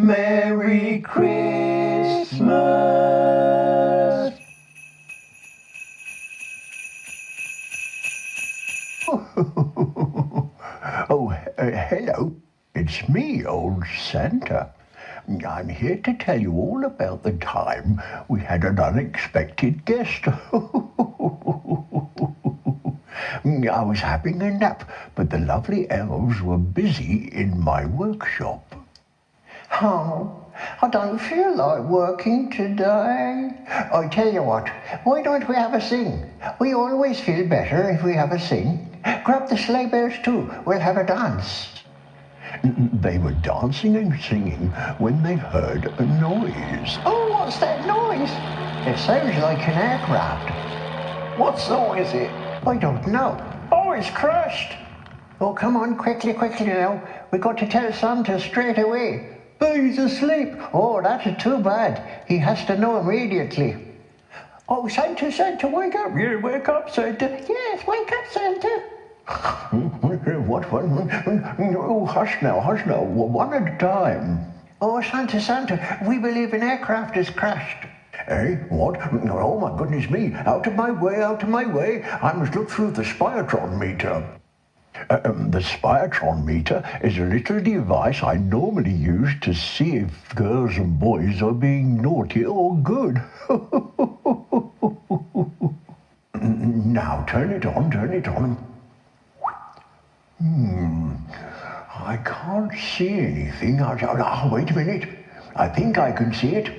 Merry Christmas. Hello. It's me, old Santa. I'm here to tell you all about the time we had an unexpected guest. I was having a nap, but the lovely elves were busy in my workshop. Oh, I don't feel like working today. I tell you what, why don't we have a sing? We always feel better if we have a sing. Grab the sleigh bells too, we'll have a dance. They were dancing and singing when they heard a noise. Oh, what's that noise? It sounds like an aircraft. What song is it? I don't know. Oh, it's crashed. Oh, come on, quickly now. We've got to tell Santa straight away. But he's asleep. Oh, that's too bad. He has to know immediately. Oh, Santa, wake up. Yeah, wake up, Santa. Yes, wake up, Santa. What? Oh, hush now. One at a time. Oh, Santa, we believe an aircraft has crashed. Eh? What? Oh, my goodness me. Out of my way. I must look through the Spiatron meter. The Spiatron meter is a little device I normally use to see if girls and boys are being naughty or good. Now, turn it on. I can't see anything. Wait a minute. I think I can see it.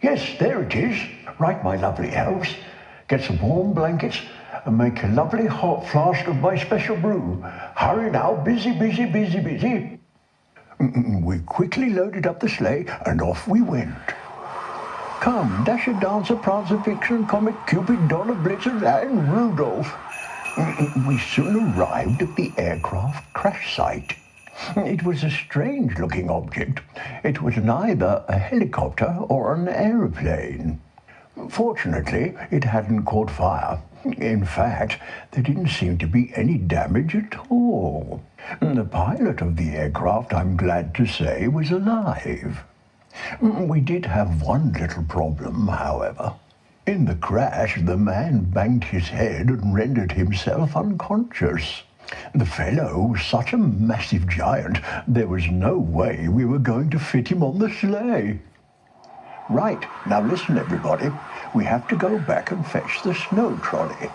Yes, there it is. Right, my lovely elves. Get some warm blankets and make a lovely hot flask of my special brew. Hurry now, busy. We quickly loaded up the sleigh and off we went. Come, Dasher, Dancer, Prancer, Vixen, Comet, Cupid, Donner, Blitzen, and Rudolph. We soon arrived at the aircraft crash site. It was a strange-looking object. It was neither a helicopter or an aeroplane. Fortunately, it hadn't caught fire. In fact, there didn't seem to be any damage at all. The pilot of the aircraft, I'm glad to say, was alive. We did have one little problem, however. In the crash, the man banged his head and rendered himself unconscious. The fellow was such a massive giant, there was no way we were going to fit him on the sleigh. Right, now listen everybody. We have to go back and fetch the snow trolley.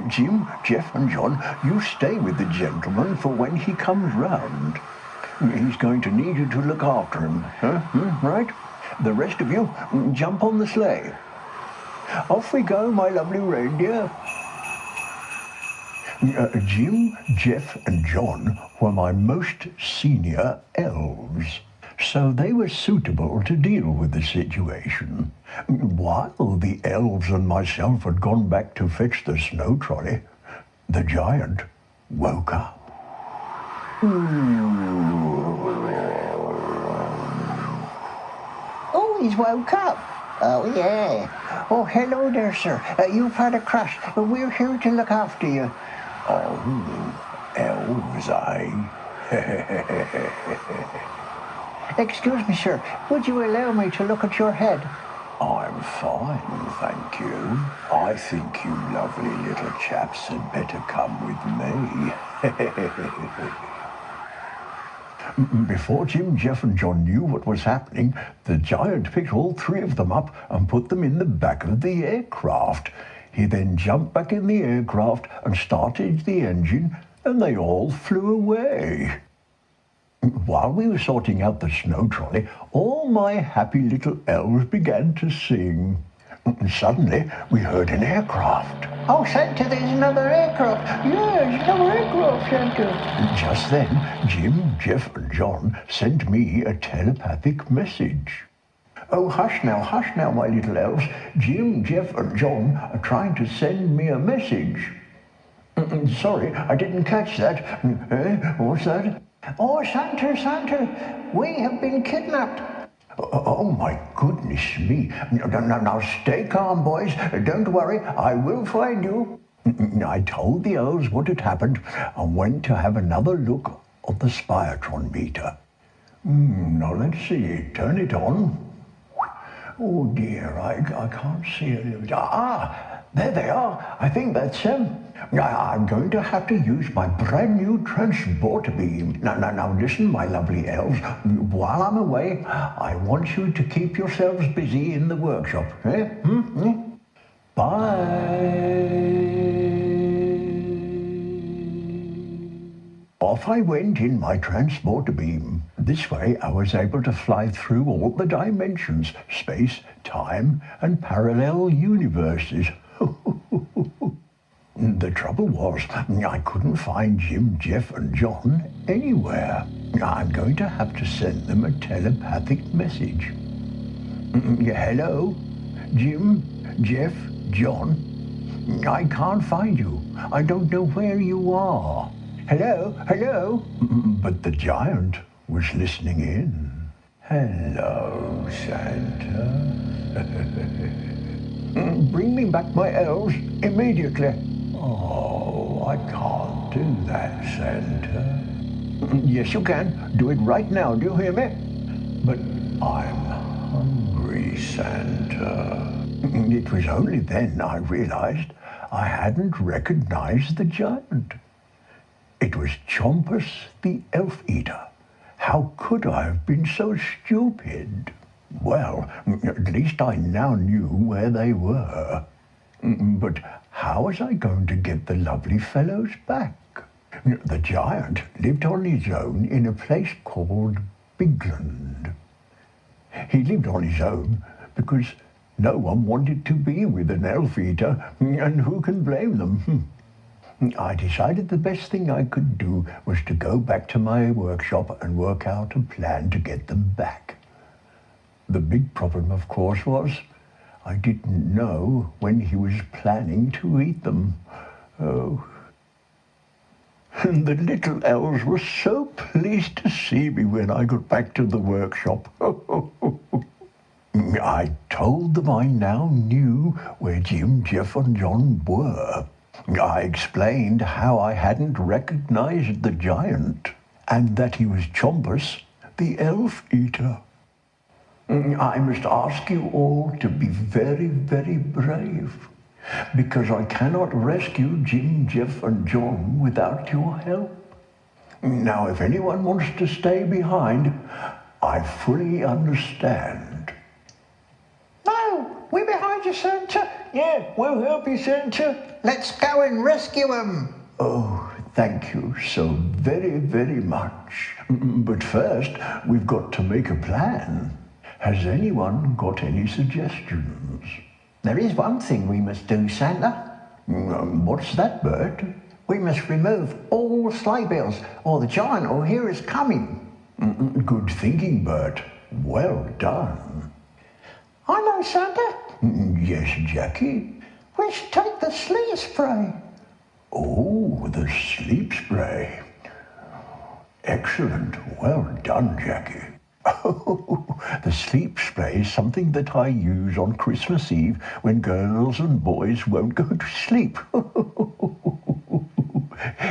Jim, Jeff and John, you stay with the gentleman for when he comes round. He's going to need you to look after him. Right? The rest of you, jump on the sleigh. Off we go, my lovely reindeer. Jim, Jeff and John were my most senior elves, so they were suitable to deal with the situation. While the elves and myself had gone back to fetch the snow trolley, the giant woke up. Oh, he's woke up. Oh, yeah. Oh, hello there, sir. You've had a crash. We're here to look after you. Oh, elves, Excuse me, sir. Would you allow me to look at your head? I'm fine, thank you. I think you lovely little chaps had better come with me. Before Jim, Jeff and John knew what was happening, the giant picked all three of them up and put them in the back of the aircraft. He then jumped back in the aircraft and started the engine, and they all flew away. While we were sorting out the snow trolley, all my happy little elves began to sing. Suddenly, we heard an aircraft. Oh, Santa, there's another aircraft. Yes, another aircraft, Santa. Just then, Jim, Jeff and John sent me a telepathic message. Oh, hush now, my little elves. Jim, Jeff and John are trying to send me a message. Sorry, I didn't catch that. What's that? Oh, Santa, we have been kidnapped. Oh, my goodness me. Now, stay calm, boys. Don't worry, I will find you. I told the elves what had happened and went to have another look at the Spiatron meter. Now let's see. Turn it on. Oh dear, I can't see it. There they are. I think that's them. I'm going to have to use my brand new transporter beam. Now listen, my lovely elves. While I'm away, I want you to keep yourselves busy in the workshop. Eh? Bye. Off I went in my transporter beam. This way I was able to fly through all the dimensions, space, time, and parallel universes. The trouble was, I couldn't find Jim, Jeff, and John anywhere. I'm going to have to send them a telepathic message. Hello? Jim, Jeff, John? I can't find you. I don't know where you are. Hello? But the giant was listening in. Hello, Santa. Bring me back my elves immediately. Oh, I can't do that, Santa. Yes, you can. Do it right now. Do you hear me? But I'm hungry, Santa. It was only then I realized I hadn't recognized the giant. It was Chompus the Elf Eater. How could I have been so stupid? Well, at least I now knew where they were. But how was I going to get the lovely fellows back? The giant lived on his own in a place called Bigland. He lived on his own because no one wanted to be with an elf eater, and who can blame them? I decided the best thing I could do was to go back to my workshop and work out a plan to get them back. The big problem, of course, was I didn't know when he was planning to eat them. Oh. And the little elves were so pleased to see me when I got back to the workshop. I told them I now knew where Jim, Jeff, and John were. I explained how I hadn't recognized the giant and that he was Chompus, the Elf Eater. I must ask you all to be very, very brave, because I cannot rescue Jim, Jeff, and John without your help. Now, if anyone wants to stay behind, I fully understand. No, we're behind you, Santa. Yeah, we'll help you, Santa. Let's go and rescue them. Oh, thank you so very, very much. But first, we've got to make a plan. Has anyone got any suggestions? There is one thing we must do, Santa. What's that, Bert? We must remove all sleigh bells, or the giant will hear us coming. Good thinking, Bert. Well done. I know, Santa. Yes, Jackie? We should take the sleep spray. Oh, the sleep spray. Excellent. Well done, Jackie. Oh, the sleep spray is something that I use on Christmas Eve when girls and boys won't go to sleep.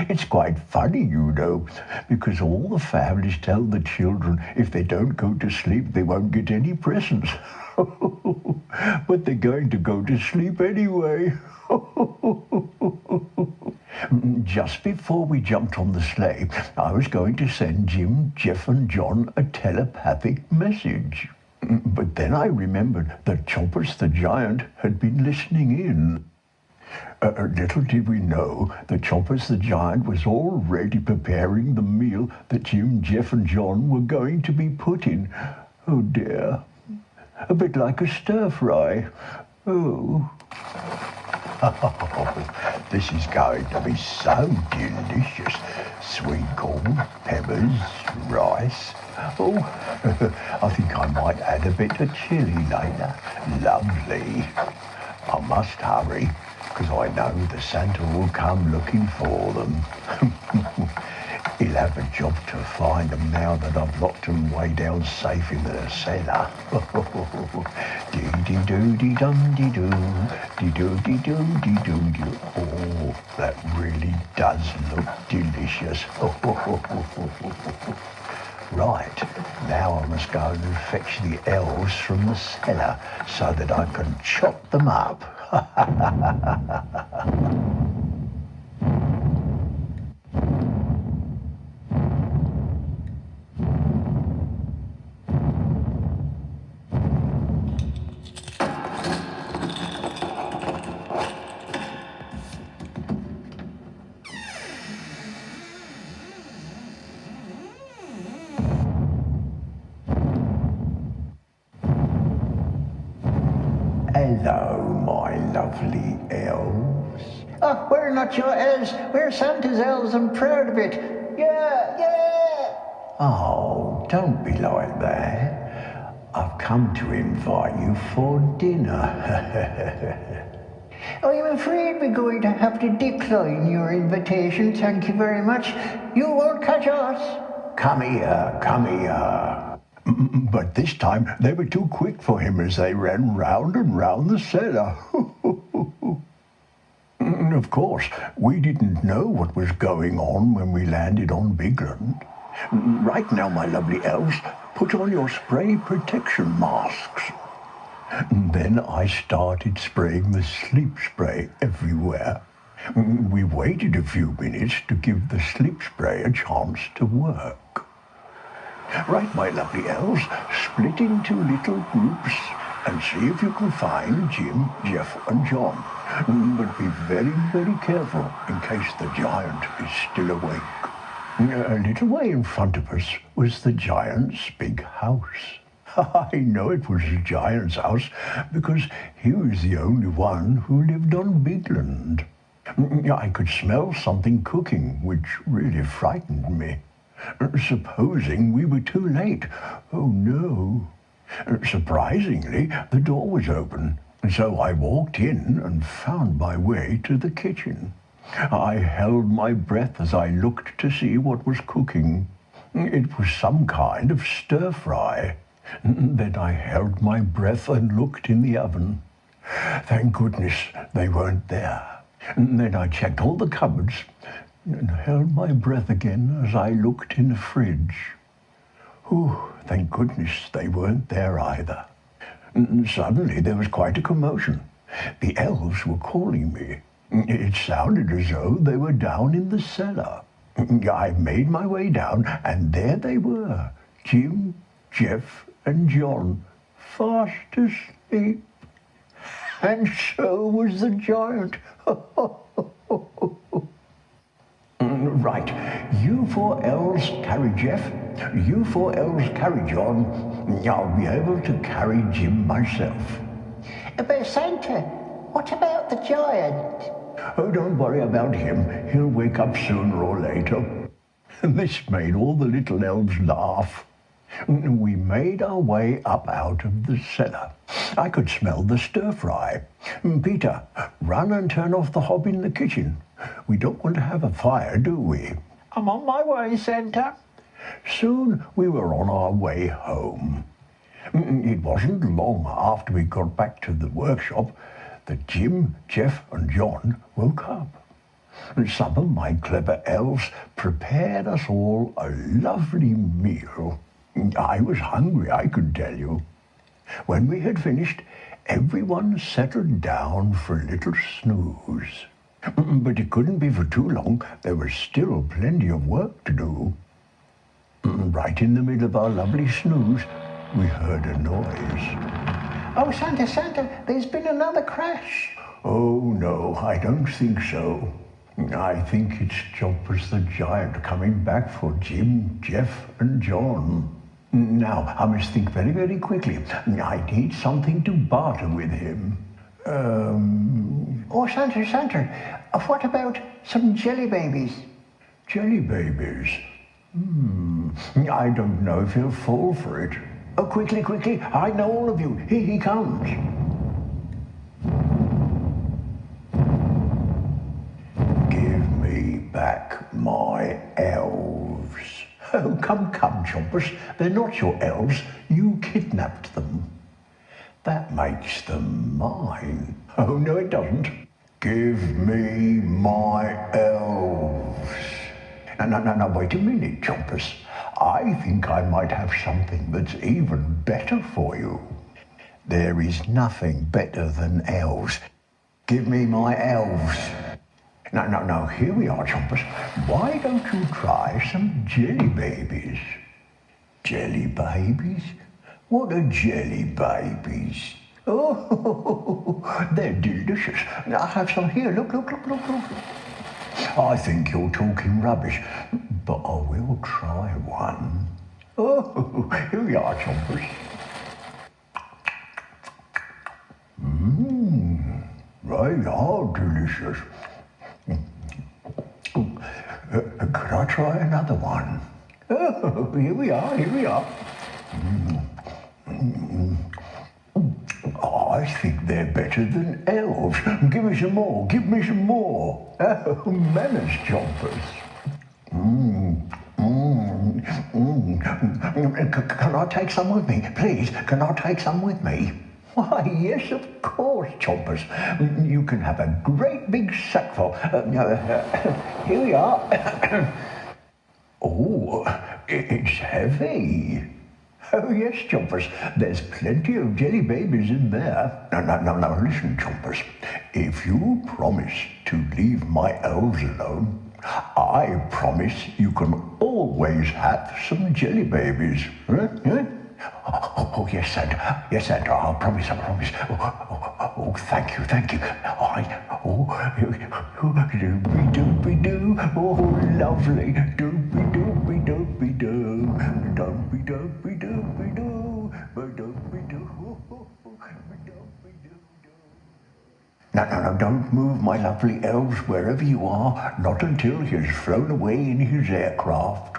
It's quite funny, you know, because all the families tell the children if they don't go to sleep, they won't get any presents. But they're going to go to sleep anyway. Just before we jumped on the sleigh, I was going to send Jim, Jeff, and John a telepathic message. But then I remembered that Chompus the giant had been listening in. Little did we know that Chompus the giant was already preparing the meal that Jim, Jeff, and John were going to be put in. Oh dear. A bit like a stir-fry. Oh. Oh, this is going to be so delicious. Sweet corn, peppers, rice. Oh, I think I might add a bit of chili later. Lovely. I must hurry, because I know the Santa will come looking for them. He'll have a job to find them now that I've locked them way down safe in the cellar. Dee-dee-doo-dee-dum-dee-doo, dee-doo-dee-doo-dee-doo-doo. Oh, that really does look delicious. Right, now I must go and fetch the elves from the cellar so that I can chop them up. Hello, my lovely elves. Oh, we're not your elves. We're Santa's elves. I'm proud of it. Yeah, yeah. Oh, don't be like that. I've come to invite you for dinner. I'm afraid we're going to have to decline your invitation. Thank you very much. You won't catch us. Come here, come here. But this time they were too quick for him as they ran round and round the cellar. Of course, we didn't know what was going on when we landed on Bigland. Right now, my lovely elves, put on your spray protection masks. Then I started spraying the sleep spray everywhere. We waited a few minutes to give the sleep spray a chance to work. Right, my lovely elves, split into little groups and see if you can find Jim, Jeff and John. But be very, very careful in case the giant is still awake. A little way in front of us was the giant's big house. I know it was the giant's house because he was the only one who lived on Bigland. I could smell something cooking, which really frightened me. Supposing we were too late. Oh no. Surprisingly, the door was open, so I walked in and found my way to the kitchen. I held my breath as I looked to see what was cooking. It was some kind of stir-fry. Then I held my breath and looked in the oven. Thank goodness they weren't there. Then I checked all the cupboards and held my breath again as I looked in the fridge. Thank goodness they weren't there either. Suddenly there was quite a commotion. The elves were calling me. It sounded as though they were down in the cellar. I made my way down, and there they were, Jim, Jeff, and John, fast asleep. And so was the giant. Right, you four elves carry Jeff, you four elves carry John. I'll be able to carry Jim myself. But Santa, what about the giant? Oh, don't worry about him. He'll wake up sooner or later. This made all the little elves laugh. We made our way up out of the cellar. I could smell the stir-fry. Peter, run and turn off the hob in the kitchen. We don't want to have a fire, do we? I'm on my way, Santa. Soon we were on our way home. It wasn't long after we got back to the workshop that Jim, Jeff and John woke up. Some of my clever elves prepared us all a lovely meal. I was hungry, I could tell you. When we had finished, everyone settled down for a little snooze. But it couldn't be for too long. There was still plenty of work to do. Right in the middle of our lovely snooze, we heard a noise. Oh, Santa, there's been another crash. Oh, no, I don't think so. I think it's Chompers the Giant coming back for Jim, Jeff and John. Now, I must think very, very quickly. I need something to barter with him. Oh, Santa, what about some jelly babies? Jelly babies? I don't know if he'll fall for it. Oh, quickly, I know all of you. Here he comes. Give me back my elves. Oh, come, Chompers. They're not your elves. You kidnapped them. That makes them mine. Oh, no, it doesn't. Give me my elves. Now, wait a minute, Chompers. I think I might have something that's even better for you. There is nothing better than elves. Give me my elves. No, here we are, Chompers. Why don't you try some jelly babies? Jelly babies? What are jelly babies? Oh, they're delicious. I'll have some here. Look. I think you're talking rubbish, but I will try one. Oh, here we are, Chompers. They are delicious. Could I try another one? Oh, here we are. I think they're better than elves. Give me some more. Oh, manners, Chompers. Can I take some with me? Please, can I take some with me? Why, yes, of course, Chompers. You can have a great big sackful. Here we are. Oh, it's heavy. Oh, yes, Chompers. There's plenty of jelly babies in there. Now, listen, Chompers. If you promise to leave my elves alone, I promise you can always have some jelly babies. Huh? Oh, yes, Santa. I'll promise. Oh, thank you. Doobie-doo. Oh, lovely. Doobie-doo. No, don't move, my lovely elves, wherever you are, not until he has flown away in his aircraft.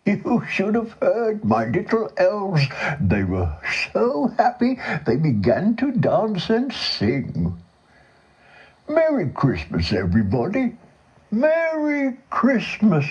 You should have heard my little elves. They were so happy they began to dance and sing. Merry Christmas, everybody. Merry Christmas.